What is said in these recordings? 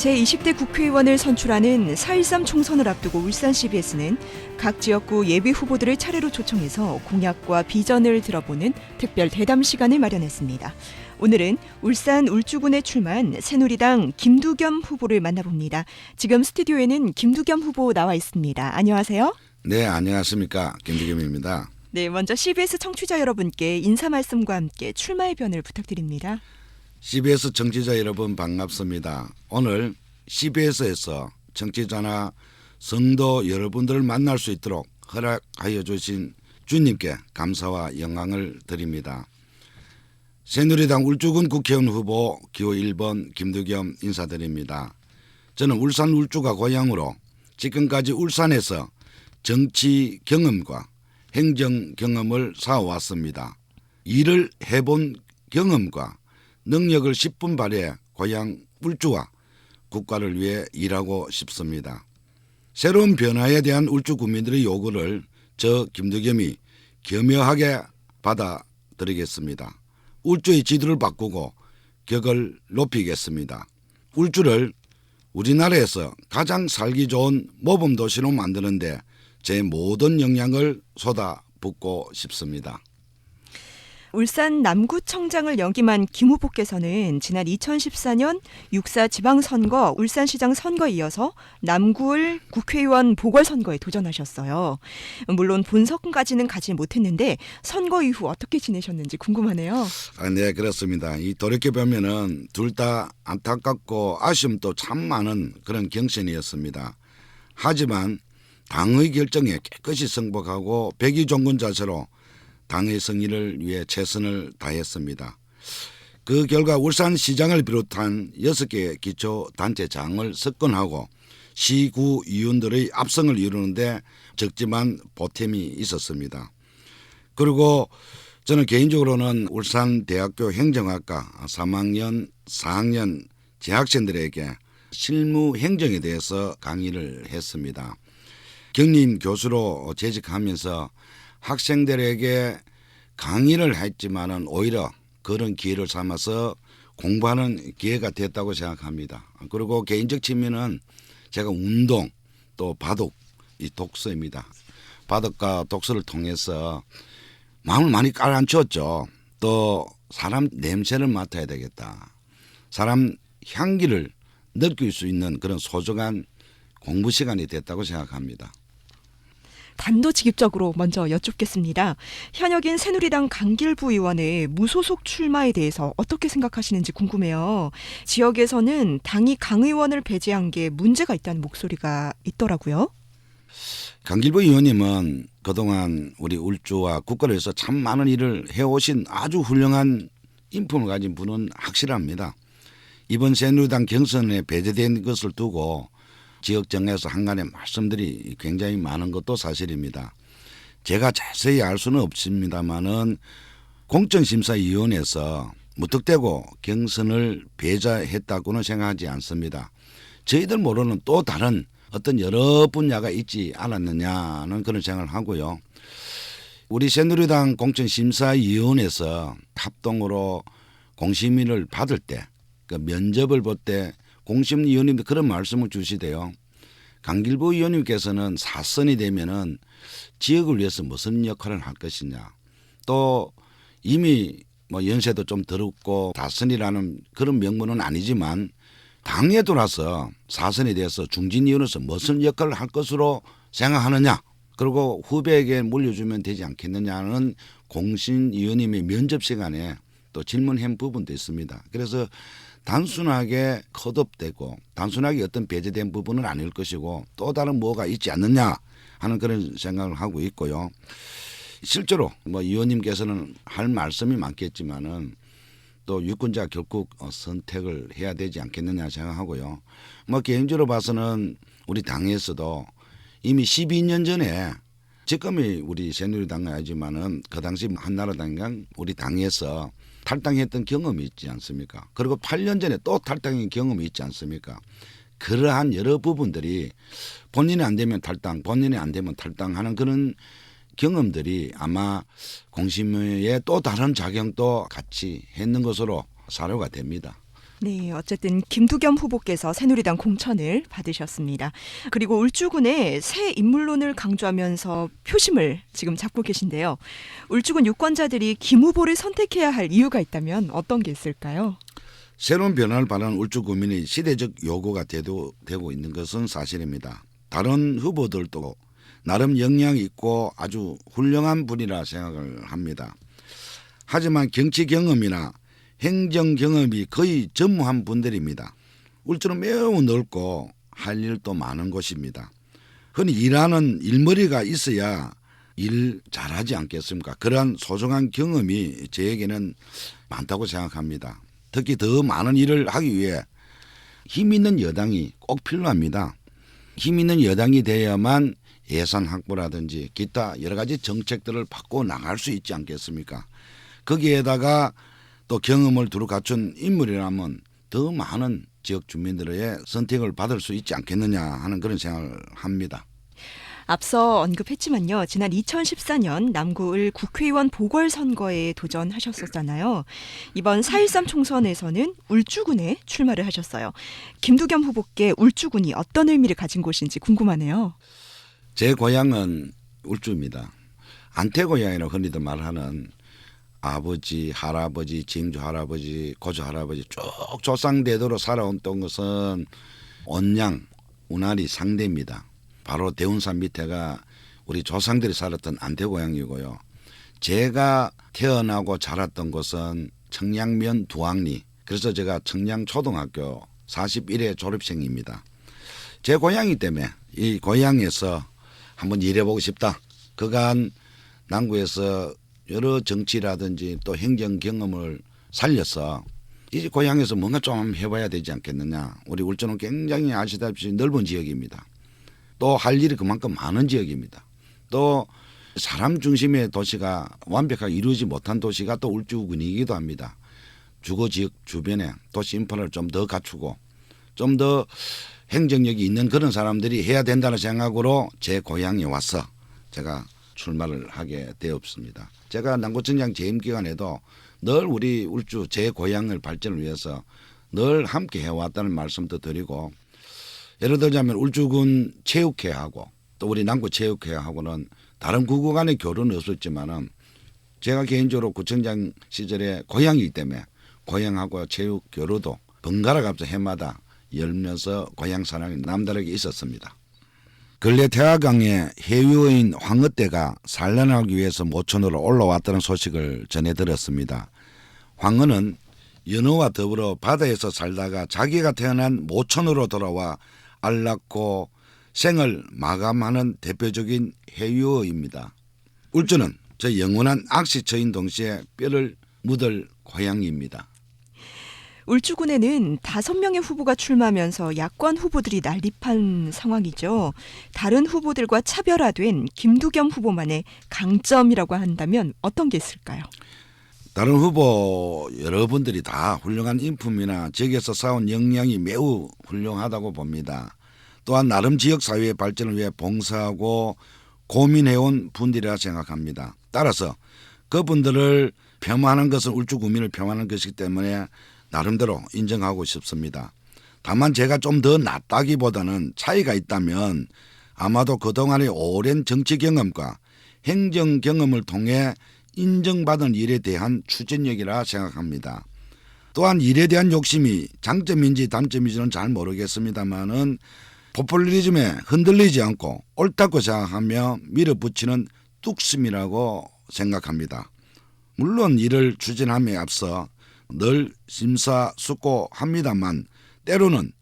제20대 국회의원을 선출하는 4.13 총선을 앞두고 울산 CBS는 각 지역구 예비 후보들을 차례로 초청해서 공약과 비전을 들어보는 특별 대담 시간을 마련했습니다. 오늘은 울산 울주군에 출마한 새누리당 김두겸 후보를 만나봅니다. 지금 스튜디오에는 김두겸 후보 나와 있습니다. 안녕하세요. 네, 안녕하십니까. 김두겸입니다. 네, 먼저 CBS 청취자 여러분께 인사 말씀과 함께 출마의 변을 부탁드립니다. CBS 청취자 여러분 반갑습니다. 오늘 CBS에서 청취자나 성도 여러분들을 만날 수 있도록 허락하여 주신 주님께 감사와 영광을 드립니다. 새누리당 울주군 국회의원 후보 기호 1번 김두겸 인사드립니다. 저는 울산 울주가 고향으로 지금까지 울산에서 정치 경험과 행정 경험을 쌓아왔습니다. 일을 해본 경험과 능력을 10분 발휘해 고향 울주와 국가를 위해 일하고 싶습니다. 새로운 변화에 대한 울주 국민들의 요구를 저 김두겸이 겸허하게 받아들이겠습니다. 울주의 지도를 바꾸고 격을 높이겠습니다. 울주를 우리나라에서 가장 살기 좋은 모범도시로 만드는데 제 모든 역량을 쏟아붓고 싶습니다. 울산 남구청장을 역임한 김 후보께서는 지난 2014년 6.4 지방선거 울산시장 선거에 이어서 남구을 국회의원 보궐선거에 도전하셨어요. 물론 본선까지는 가지 못했는데 선거 이후 어떻게 지내셨는지 궁금하네요. 네, 그렇습니다. 이 돌이켜보면은 둘 다 안타깝고 아쉬움도 참 많은 그런 경선이었습니다. 하지만 당의 결정에 깨끗이 승복하고 백의종군 자세로 당의 승리를 위해 최선을 다했습니다. 그 결과 울산시장을 비롯한 6개의 기초단체장을 석권하고 시구 위원들의 압승을 이루는데 적지만 보탬이 있었습니다. 그리고 저는 개인적으로는 울산대학교 행정학과 3학년, 4학년 재학생들에게 실무 행정에 대해서 강의를 했습니다. 경림 교수로 재직하면서 학생들에게 강의를 했지만은 오히려 그런 기회를 삼아서 공부하는 기회가 됐다고 생각합니다. 그리고 개인적 측면은 제가 운동 또 바둑, 이 독서입니다. 바둑과 독서를 통해서 마음을 많이 깔아앉혔죠. 또 사람 냄새를 맡아야 되겠다. 사람 향기를 느낄 수 있는 그런 소중한 공부 시간이 됐다고 생각합니다. 단도직입적으로 먼저 여쭙겠습니다. 현역인 새누리당 강길부 의원의 무소속 출마에 대해서 어떻게 생각하시는지 궁금해요. 지역에서는 당이 강 의원을 배제한 게 문제가 있다는 목소리가 있더라고요. 강길부 의원님은 그동안 우리 울주와 국가를 위해서 참 많은 일을 해오신 아주 훌륭한 인품을 가진 분은 확실합니다. 이번 새누리당 경선에 배제된 것을 두고 지역정에서 한간에 말씀들이 굉장히 많은 것도 사실입니다. 제가 자세히 알 수는 없습니다만은 공정심사위원회에서 무턱대고 경선을 배제했다고는 생각하지 않습니다. 저희들 모르는 또 다른 어떤 여러 분야가 있지 않았느냐는 그런 생각을 하고요. 우리 새누리당 공정심사위원회에서 합동으로 공심위를 받을 때, 그 면접을 볼 때 공심위원님도 그런 말씀을 주시대요. 강길부 의원님께서는 사선이 되면은 지역을 위해서 무슨 역할을 할 것이냐. 또 이미 뭐 연세도 좀 들었고 다선이라는 그런 명분은 아니지만 당에 돌아서 사선에 대해서 중진위원으로서 무슨 역할을 할 것으로 생각하느냐. 그리고 후배에게 물려주면 되지 않겠느냐는 공심위원님의 면접 시간에 또 질문한 부분도 있습니다. 그래서 단순하게 컷업되고 단순하게 어떤 배제된 부분은 아닐 것이고 또 다른 뭐가 있지 않느냐 하는 그런 생각을 하고 있고요. 실제로 뭐 의원님께서는 할 말씀이 많겠지만은 또 유권자 결국 선택을 해야 되지 않겠느냐 생각하고요. 뭐 개인적으로 봐서는 우리 당에서도 이미 12년 전에 지금이 우리 새누리당은 아니지만은 그 당시 한나라당과 우리 당에서 탈당했던 경험이 있지 않습니까? 그리고 8년 전에 또 탈당한 경험이 있지 않습니까? 그러한 여러 부분들이 본인이 안 되면 탈당, 본인이 안 되면 탈당하는 그런 경험들이 아마 공심위의 또 다른 작용도 같이 했는 것으로 사료가 됩니다. 네, 어쨌든 김두겸 후보께서 새누리당 공천을 받으셨습니다. 그리고 울주군의 새 인물론을 강조하면서 표심을 지금 잡고 계신데요. 울주군 유권자들이 김 후보를 선택해야 할 이유가 있다면 어떤 게 있을까요? 새로운 변화를 바라는 울주구민이 시대적 요구가 되고 있는 것은 사실입니다. 다른 후보들도 나름 역량이 있고 아주 훌륭한 분이라 생각을 합니다. 하지만 정치 경험이나 행정 경험이 거의 전무한 분들입니다. 울주는 매우 넓고 할 일도 많은 곳입니다. 흔히 일하는 일머리가 있어야 일 잘하지 않겠습니까? 그러한 소중한 경험이 저에게는 많다고 생각합니다. 특히 더 많은 일을 하기 위해 힘 있는 여당이 꼭 필요합니다. 힘 있는 여당이 되어야만 예산 확보라든지 기타 여러 가지 정책들을 바꿔 나갈 수 있지 않겠습니까? 거기에다가 또 경험을 두루 갖춘 인물이라면 더 많은 지역 주민들의 선택을 받을 수 있지 않겠느냐 하는 그런 생각을 합니다. 앞서 언급했지만요. 지난 2014년 남구을 국회의원 보궐선거에 도전하셨었잖아요. 이번 4.13 총선에서는 울주군에 출마를 하셨어요. 김두겸 후보께 울주군이 어떤 의미를 가진 곳인지 궁금하네요. 제 고향은 울주입니다. 안태고향이라고 흔히들 말하는 아버지, 할아버지, 징조 할아버지, 고조 할아버지 쭉 조상대도로 살아왔던 것은 온양, 운하리 상대입니다. 바로 대운산 밑에가 우리 조상들이 살았던 안태고향이고요. 제가 태어나고 자랐던 곳은 청량면 두항리. 그래서 제가 청량초등학교 41회 졸업생입니다. 제 고향이기 때문에 이 고향에서 한번 일해보고 싶다. 그간 남구에서 여러 정치라든지 또 행정 경험을 살려서 이 고향에서 뭔가 좀 해봐야 되지 않겠느냐. 우리 울주는 굉장히 아시다시피 넓은 지역입니다. 또 할 일이 그만큼 많은 지역입니다. 또 사람 중심의 도시가 완벽하게 이루어지지 못한 도시가 또 울주군이기도 합니다. 주거지역 주변에 도시 인프라를 좀 더 갖추고 좀 더 행정력이 있는 그런 사람들이 해야 된다는 생각으로 제 고향에 와서 제가 출마를 하게 되었습니다. 제가 남구청장 재임 기간에도 늘 우리 울주 제 고향을 발전을 위해서 늘 함께 해왔다는 말씀도 드리고, 예를 들자면 울주군 체육회하고 또 우리 남구 체육회하고는 다른 구구 간의 교류는 없었지만은 제가 개인적으로 구청장 시절에 고향이기 때문에 고향하고 체육 교류도 번갈아 가면서 해마다 열면서 고향 사랑이 남다르게 있었습니다. 근래 태화강에 해유어인 황어떼가 산란하기 위해서 모천으로 올라왔다는 소식을 전해 들었습니다. 황어는 연어와 더불어 바다에서 살다가 자기가 태어난 모천으로 돌아와 알 낳고 생을 마감하는 대표적인 해유어입니다. 울주는 저 영원한 악시처인 동시에 뼈를 묻을 고향입니다. 울주군에는 5명의 후보가 출마하면서 야권 후보들이 난립한 상황이죠. 다른 후보들과 차별화된 김두겸 후보만의 강점이라고 한다면 어떤 게 있을까요? 다른 후보 여러분들이 다 훌륭한 인품이나 지역에서 쌓은 역량이 매우 훌륭하다고 봅니다. 또한 나름 지역사회의 발전을 위해 봉사하고 고민해온 분들이라 생각합니다. 따라서 그분들을 폄하하는 것은 울주구민을 폄하하는 것이기 때문에 나름대로 인정하고 싶습니다. 다만 제가 좀 더 낫다기보다는 차이가 있다면 아마도 그동안의 오랜 정치 경험과 행정 경험을 통해 인정받은 일에 대한 추진력이라 생각합니다. 또한 일에 대한 욕심이 장점인지 단점인지는 잘 모르겠습니다만은 포퓰리즘에 흔들리지 않고 옳다고 생각하며 밀어붙이는 뚝심이라고 생각합니다. 물론 일을 추진함에 앞서 늘 심사숙고합니다만 때로는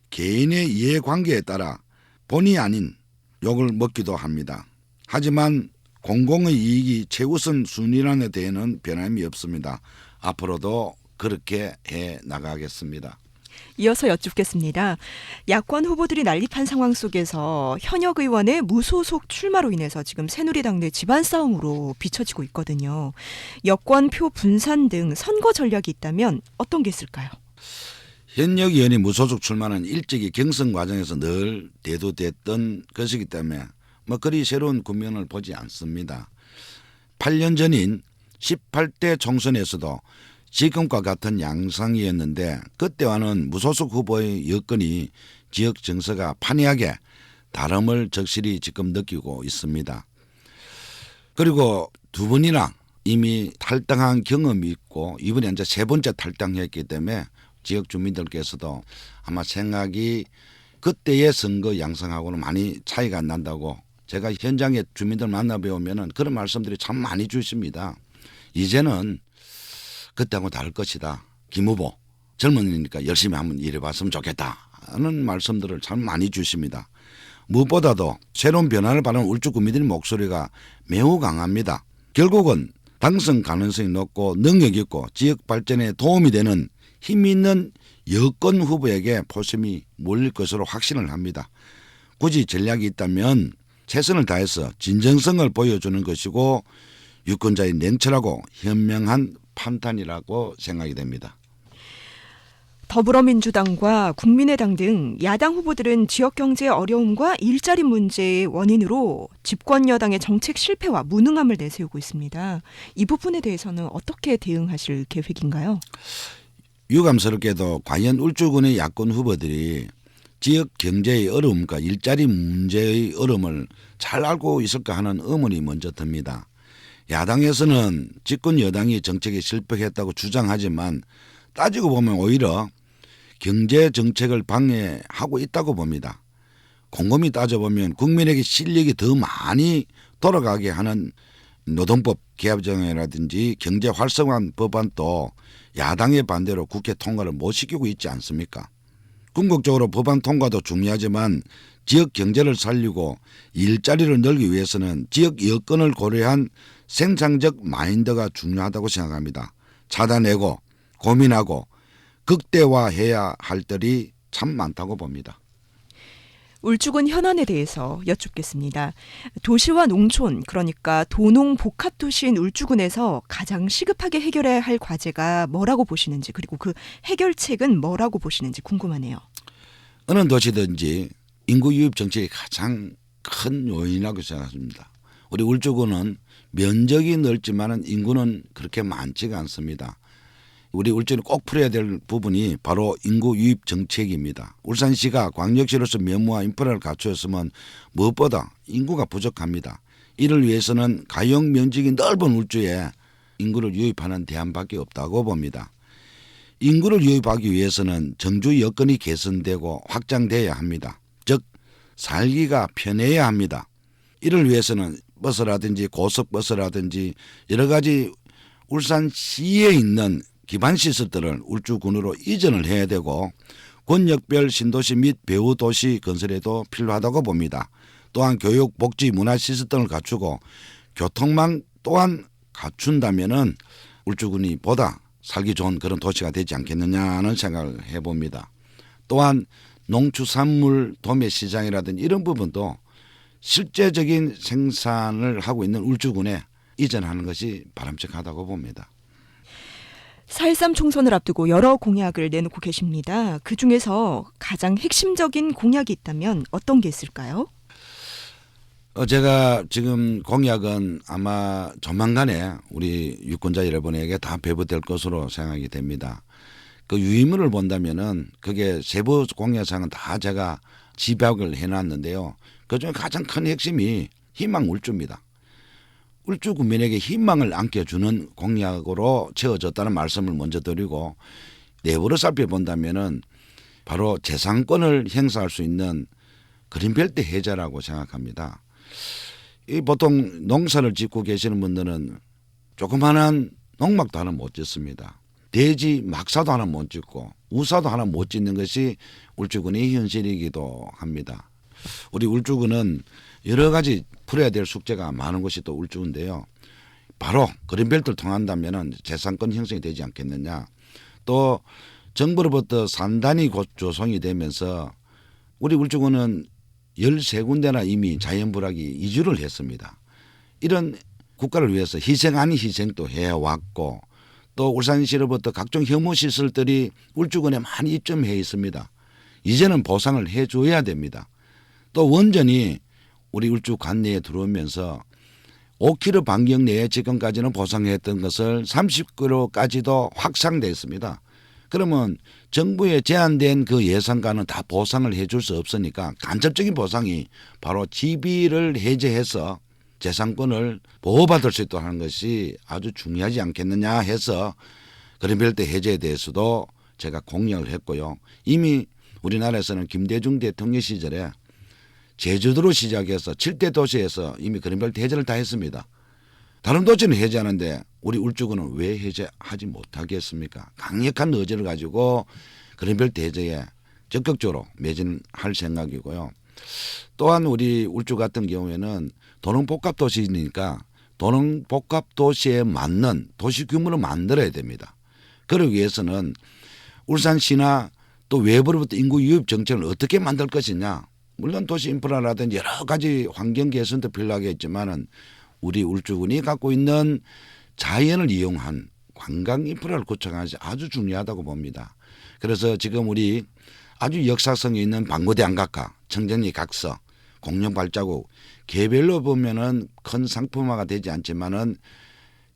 개인의 이해관계에 따라 본의 아닌 욕을 먹기도 합니다. 하지만 공공의 이익이 최우선 순위라는 데에는 변함이 없습니다. 앞으로도 그렇게 해 나가겠습니다. 이어서 여쭙겠습니다. 야권 후보들이 난립한 상황 속에서 현역 의원의 무소속 출마로 인해서 지금 새누리당 내 집안 싸움으로 비춰지고 있거든요. 여권 표 분산 등 선거 전략이 있다면 어떤 게 있을까요? 현역 의원이 무소속 출마는 일찍이 경선 과정에서 늘 대두됐던 것이기 때문에 그리 새로운 국면을 보지 않습니다. 8년 전인 18대 총선에서도 지금과 같은 양상이었는데 그때와는 무소속 후보의 여건이 지역 정서가 판이하게 다름을 적실히 지금 느끼고 있습니다. 그리고 두 번이나 이미 탈당한 경험이 있고 이번에 이제 세 번째 탈당했기 때문에 지역 주민들께서도 아마 생각이 그때의 선거 양상하고는 많이 차이가 안 난다고 제가 현장에 주민들 만나뵈오면은 그런 말씀들이 참 많이 주십니다. 이제는 그때하고 다를 것이다. 김 후보 젊은이니까 열심히 한번 일해봤으면 좋겠다 하는 말씀들을 참 많이 주십니다. 무엇보다도 새로운 변화를 바라는 울주 구민들의 목소리가 매우 강합니다. 결국은 당선 가능성이 높고 능력 있고 지역 발전에 도움이 되는 힘 있는 여권 후보에게 표심이 몰릴 것으로 확신을 합니다. 굳이 전략이 있다면 최선을 다해서 진정성을 보여주는 것이고 유권자의 냉철하고 현명한 판단이라고 생각이 됩니다. 더불어민주당과 국민의당 등 야당 후보들은 지역 경제의 어려움과 일자리 문제의 원인으로 집권 여당의 정책 실패와 무능함을 내세우고 있습니다. 이 부분에 대해서는 어떻게 대응하실 계획인가요? 유감스럽게도 과연 울주군의 야권 후보들이 지역 경제의 어려움과 일자리 문제의 어려움을 잘 알고 있을까 하는 의문이 먼저 듭니다. 야당에서는 집권 여당이 정책에 실패했다고 주장하지만 따지고 보면 오히려 경제 정책을 방해하고 있다고 봅니다. 곰곰이 따져보면 국민에게 실력이 더 많이 돌아가게 하는 노동법 개혁정이라든지 경제 활성화 법안도 야당의 반대로 국회 통과를 못 시키고 있지 않습니까? 궁극적으로 법안 통과도 중요하지만 지역 경제를 살리고 일자리를 늘기 위해서는 지역 여건을 고려한 생산적 마인드가 중요하다고 생각합니다. 찾아내고 고민하고 극대화해야 할 들이 참 많다고 봅니다. 울주군 현안에 대해서 여쭙겠습니다. 도시와 농촌, 그러니까 도농 복합도시인 울주군에서 가장 시급하게 해결해야 할 과제가 뭐라고 보시는지, 그리고 그 해결책은 뭐라고 보시는지 궁금하네요. 어느 도시든지 인구 유입 정책이 가장 큰 요인이라고 생각합니다. 우리 울주군은 면적이 넓지만 인구는 그렇게 많지가 않습니다. 우리 울주군이 꼭 풀어야 될 부분이 바로 인구 유입 정책입니다. 울산시가 광역시로서 면모와 인프라를 갖추었으면 무엇보다 인구가 부족합니다. 이를 위해서는 가용 면적이 넓은 울주에 인구를 유입하는 대안밖에 없다고 봅니다. 인구를 유입하기 위해서는 정주 여건이 개선되고 확장돼야 합니다. 즉 살기가 편해야 합니다. 이를 위해서는 버스라든지 고속버스라든지 여러 가지 울산시에 있는 기반시설들을 울주군으로 이전을 해야 되고 권역별 신도시 및 배후도시 건설에도 필요하다고 봅니다. 또한 교육, 복지, 문화시설 등을 갖추고 교통망 또한 갖춘다면은 울주군이 보다 살기 좋은 그런 도시가 되지 않겠느냐는 생각을 해봅니다. 또한 농축산물 도매시장이라든지 이런 부분도 실제적인 생산을 하고 있는 울주군에 이전하는 것이 바람직하다고 봅니다. 4.13 총선을 앞두고 여러 공약을 내놓고 계십니다. 그중에서 가장 핵심적인 공약이 있다면 어떤 게 있을까요? 제가 지금 공약은 아마 조만간에 우리 유권자 여러분에게 다 배부될 것으로 생각이 됩니다. 그 유의물을 본다면은 그게 세부 공약상은 다 제가 집약을 해놨는데요. 그중에 가장 큰 핵심이 희망 울주입니다. 울주 국민에게 희망을 안겨주는 공약으로 채워졌다는 말씀을 먼저 드리고 내부를 살펴본다면은 바로 재산권을 행사할 수 있는 그린벨트 해제라고 생각합니다. 이 보통 농사를 짓고 계시는 분들은 조그마한 농막도 하나 못 짓습니다. 대지 막사도 하나 못 짓고 우사도 하나 못 짓는 것이 울주군의 현실이기도 합니다. 우리 울주군은 여러 가지 풀어야 될 숙제가 많은 것이 또 울주인데요. 바로 그린벨트를 통한다면 재산권 형성이 되지 않겠느냐. 또 정부로부터 산단이 곧 조성이 되면서 우리 울주군은 13군데나 이미 자연불락이 이주를 했습니다. 이런 국가를 위해서 희생 아닌 희생도 해왔고 또 울산시로부터 각종 혐오시설들이 울주군에 많이 입점해 있습니다. 이제는 보상을 해줘야 됩니다. 또 원전이 우리 울주 관내에 들어오면서 5km 반경 내에 지금까지는 보상했던 것을 30km까지도 확장됐습니다. 그러면 정부의 제한된 그 예산과는 다 보상을 해줄 수 없으니까 간접적인 보상이 바로 지비를 해제해서 재산권을 보호받을 수 있도록 하는 것이 아주 중요하지 않겠느냐 해서 그린벨트 해제에 대해서도 제가 공약을 했고요. 이미 우리나라에서는 김대중 대통령 시절에 제주도로 시작해서 7대 도시에서 이미 그린벨트 해제를 다 했습니다. 다른 도시는 해제하는데 우리 울주군은 왜 해제하지 못하겠습니까? 강력한 의지를 가지고 그린벨트 해제에 적극적으로 매진할 생각이고요. 또한 우리 울주 같은 경우에는 도농복합도시니까 도농복합도시에 맞는 도시 규모를 만들어야 됩니다. 그러기 위해서는 울산시나 또 외부로부터 인구 유입 정책을 어떻게 만들 것이냐. 물론 도시 인프라라든지 여러 가지 환경 개선도 필요하겠지만은 우리 울주군이 갖고 있는 자연을 이용한 관광 인프라를 구축하는 것이 아주 중요하다고 봅니다. 그래서 지금 우리 아주 역사성이 있는 방고대 안각화, 청정리 각서, 공룡 발자국 개별로 보면은 큰 상품화가 되지 않지만은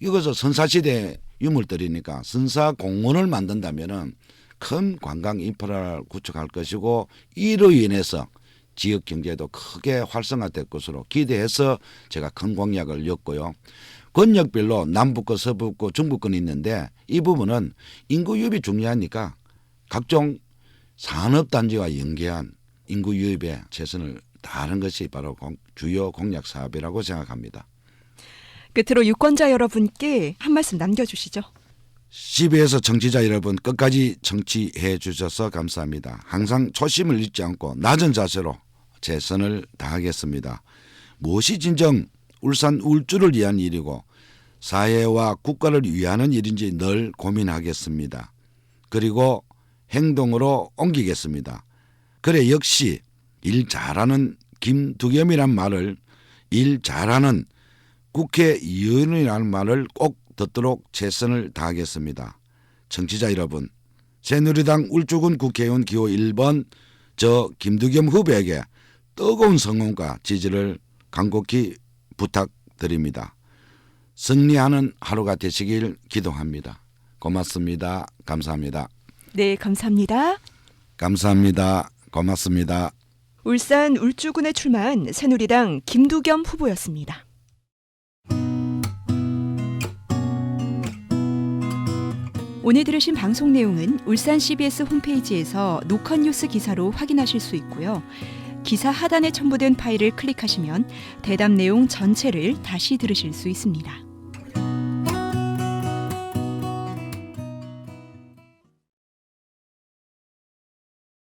이것은 선사시대 유물들이니까 선사공원을 만든다면은 큰 관광 인프라를 구축할 것이고 이로 인해서 지역 경제도 크게 활성화될 것으로 기대해서 제가 큰 공약을 였고요. 권역별로 남북권, 서북권, 중부권이 있는데 이 부분은 인구 유입이 중요하니까 각종 산업단지와 연계한 인구 유입에 최선을 다하는 것이 바로 주요 공약 사업이라고 생각합니다. 끝으로 유권자 여러분께 한 말씀 남겨주시죠. CBS 청취자 여러분 끝까지 청취해 주셔서 감사합니다. 항상 초심을 잃지 않고 낮은 자세로 최선을 다하겠습니다. 무엇이 진정 울산 울주를 위한 일이고 사회와 국가를 위하는 일인지 늘 고민하겠습니다. 그리고 행동으로 옮기겠습니다. 그래 역시 일 잘하는 김두겸이란 말을 일 잘하는 국회의원이라는 말을 꼭 듣도록 최선을 다하겠습니다. 청취자 여러분, 새누리당 울주군 국회의원 기호 1번 저 김두겸 후보에게 뜨거운 성원과 지지를 간곡히 부탁드립니다. 승리하는 하루가 되시길 기도합니다. 고맙습니다. 감사합니다. 네, 감사합니다. 감사합니다. 고맙습니다. 울산 울주군에 출마한 새누리당 김두겸 후보였습니다. 오늘 들으신 방송 내용은 울산 CBS 홈페이지에서 노컷 뉴스 기사로 확인하실 수 있고요. 기사 하단에 첨부된 파일을 클릭하시면 대담 내용 전체를 다시 들으실 수 있습니다.